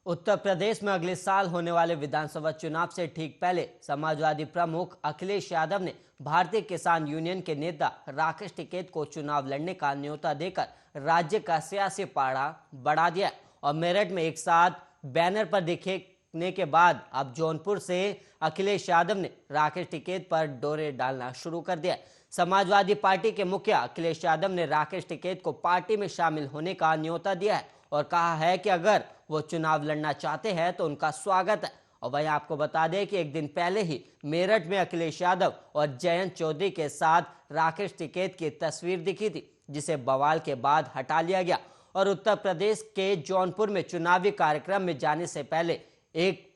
उत्तर प्रदेश में अगले साल होने वाले विधानसभा चुनाव से ठीक पहले समाजवादी प्रमुख अखिलेश यादव ने भारतीय किसान यूनियन के नेता राकेश टिकैत को चुनाव लड़ने का न्योता देकर राज्य का सियासी पारा बढ़ा दिया और मेरठ में एक साथ बैनर पर दिखने के बाद अब जौनपुर से अखिलेश यादव ने राकेश टिकैत पर डोरे डालना शुरू कर दिया। समाजवादी पार्टी के मुखिया अखिलेश यादव ने राकेश टिकैत को पार्टी में शामिल होने का न्योता दिया है और कहा है कि अगर वो चुनाव लड़ना चाहते हैं तो उनका स्वागत है। और वहीं आपको बता दें कि एक दिन पहले ही मेरठ में अखिलेश यादव और जयंत चौधरी के साथ राकेश टिकैत की तस्वीर दिखी थी, जिसे बवाल के बाद हटा लिया गया। और उत्तर प्रदेश के जौनपुर में चुनावी कार्यक्रम में जाने से पहले एक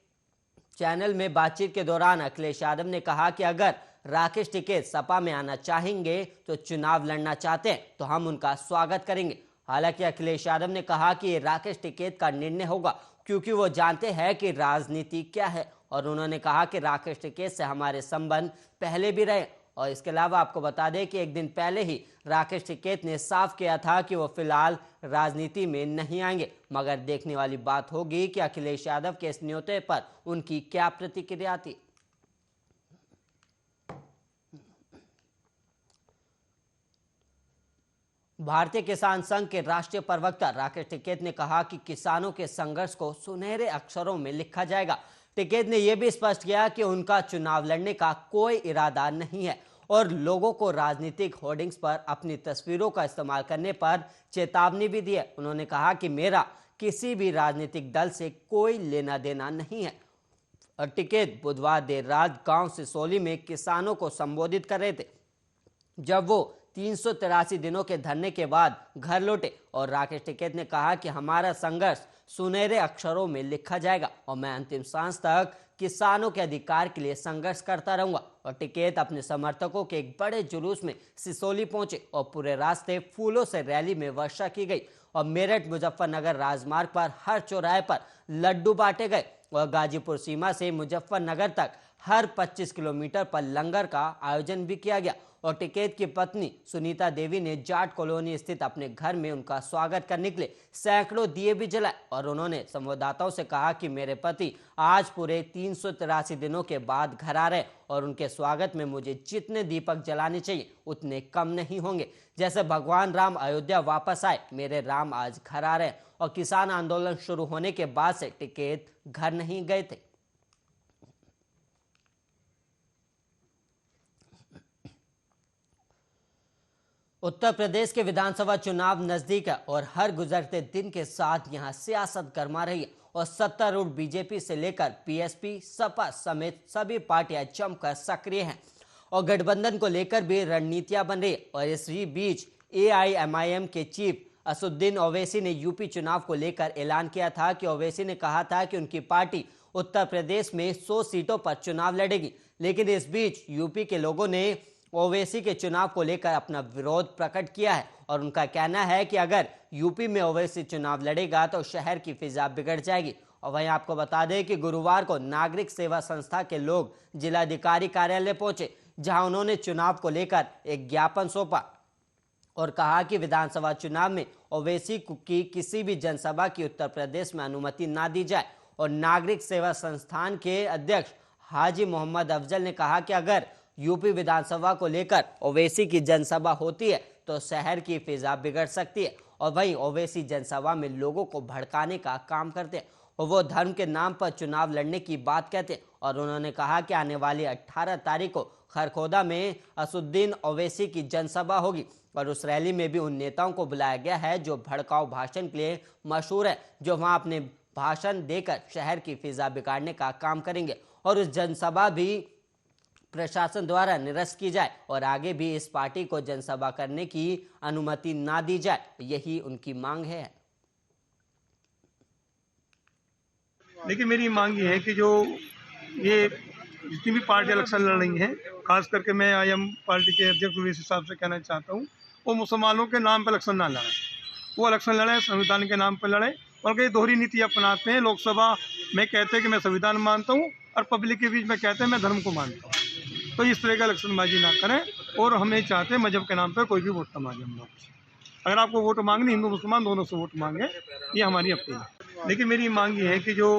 चैनल में बातचीत के दौरान अखिलेश यादव ने कहा कि अगर राकेश टिकैत सपा में आना चाहेंगे तो चुनाव लड़ना चाहते हैं तो हम उनका स्वागत करेंगे। हालांकि अखिलेश यादव ने कहा कि ये राकेश टिकैत का निर्णय होगा क्योंकि वो जानते हैं कि राजनीति क्या है और उन्होंने कहा कि राकेश टिकैत से हमारे संबंध पहले भी रहे। और इसके अलावा आपको बता दें कि एक दिन पहले ही राकेश टिकैत ने साफ किया था कि वो फिलहाल राजनीति में नहीं आएंगे, मगर देखने वाली बात होगी कि अखिलेश यादव के इस न्योते पर उनकी क्या प्रतिक्रिया थी। भारतीय किसान संघ के राष्ट्रीय प्रवक्ता राकेश टिकैत ने कहा कि किसानों के संघर्ष को सुनहरे अक्षरों में लिखा जाएगा। टिकैत ने यह भी स्पष्ट किया कि उनका चुनाव लड़ने का कोई इरादा नहीं है और लोगों को राजनीतिक होर्डिंग्स पर अपनी तस्वीरों का इस्तेमाल करने पर चेतावनी भी दी है। उन्होंने कहा कि मेरा किसी भी राजनीतिक दल से कोई लेना देना नहीं है। और टिकैत बुधवार देर रात गांव सिसोली में किसानों को संबोधित कर रहे थे जब वो 383 दिनों के धरने के बाद घर लौटे। और राकेश टिकैत ने कहा कि हमारा संघर्ष सुनहरे अक्षरों में लिखा जाएगा और मैं अंतिम सांस तक किसानों के अधिकार के लिए संघर्ष करता रहूंगा। और टिकैत अपने समर्थकों के एक बड़े जुलूस में सिसोली पहुंचे और पूरे रास्ते फूलों से रैली में वर्षा की गई और मेरठ मुजफ्फरनगर राजमार्ग पर हर चौराहे पर लड्डू बांटे गए और गाजीपुर सीमा से मुजफ्फरनगर तक हर 25 किलोमीटर पर लंगर का आयोजन भी किया गया। और टिकैत की पत्नी सुनीता देवी ने जाट कॉलोनी स्थित अपने घर में उनका स्वागत करने के लिए सैकड़ों दिए भी जलाए और उन्होंने संवाददाताओं से कहा कि मेरे पति आज पूरे 383 दिनों के बाद घर आ रहे और उनके स्वागत में मुझे जितने दीपक जलाने चाहिए उतने कम नहीं होंगे। जैसे भगवान राम अयोध्या वापस आए, मेरे राम आज घर आ रहे। और किसान आंदोलन शुरू होने के बाद से टिकैत घर नहीं गए थे। उत्तर प्रदेश के विधानसभा चुनाव नजदीक है और हर गुजरते दिन के साथ यहां सियासत गरमा रही है और सत्तारूढ़ बीजेपी से लेकर पीएसपी, सपा समेत सभी पार्टियां जमकर सक्रिय हैं और गठबंधन को लेकर भी रणनीतियां बन रही है। और इसी बीच एआईएमआईएम के चीफ असदुद्दीन ओवैसी ने यूपी चुनाव को लेकर ऐलान किया था कि ओवैसी ने कहा था कि उनकी पार्टी उत्तर प्रदेश में 100 सीटों पर चुनाव लड़ेगी। लेकिन इस बीच यूपी के लोगों ने ओवैसी के चुनाव को लेकर अपना विरोध प्रकट किया है और उनका कहना है कि अगर यूपी में ओवैसी चुनाव लड़ेगा तो शहर की फिजा बिगड़ जाएगी। और वहीं आपको बता दें कि गुरुवार को नागरिक सेवा संस्था के लोग जिलाधिकारी कार्यालय पहुंचे, जहां उन्होंने चुनाव को लेकर एक ज्ञापन सौंपा और कहा कि विधानसभा चुनाव में ओवैसी की किसी भी जनसभा की उत्तर प्रदेश में अनुमति ना दी जाए। और नागरिक सेवा संस्थान के अध्यक्ष हाजी मोहम्मद अफजल ने कहा कि अगर यूपी विधानसभा को लेकर ओवैसी की जनसभा होती है तो शहर की फिजा बिगड़ सकती है। और वहीं ओवैसी जनसभा में लोगों को भड़काने का काम करते हैं और वो धर्म के नाम पर चुनाव लड़ने की बात कहते हैं। और उन्होंने कहा कि आने वाली 18 तारीख को खरखोदा में असदुद्दीन ओवैसी की जनसभा होगी और उस रैली में भी उन नेताओं को बुलाया गया है जो भड़काऊ भाषण के लिए मशहूर है, जो वहां अपने भाषण देकर शहर की फिजा बिगाड़ने का काम करेंगे। और उस जनसभा भी प्रशासन द्वारा निरस्त की जाए और आगे भी इस पार्टी को जनसभा करने की अनुमति ना दी जाए, यही उनकी मांग है। देखिए, मेरी मांग ये है कि जो ये जितनी भी पार्टी इलेक्शन लड़ रही हैं, खास करके मैं आईएम पार्टी के अध्यक्ष ओवैसी साहब से कहना चाहता हूँ, वो मुसलमानों के नाम पर इलेक्शन ना लड़ें। वो इलेक्शन लड़ें संविधान के नाम पर लड़ें। और कई दोहरी नीति अपनाते हैं। लोकसभा में कहते हैं कि मैं संविधान मानता हूँ और पब्लिक के बीच में कहते हैं मैं धर्म को मानता हूँ। तो इस तरह का इलेक्शनबाजी ना करें और हम नहीं चाहते मजहब के नाम पर कोई भी वोट ना मांगे हम लोग। अगर आपको वोट मांगनी, हिंदू मुसलमान दोनों से वोट मांगे, ये हमारी अपील है। देखिए मेरी मांग ये है कि जो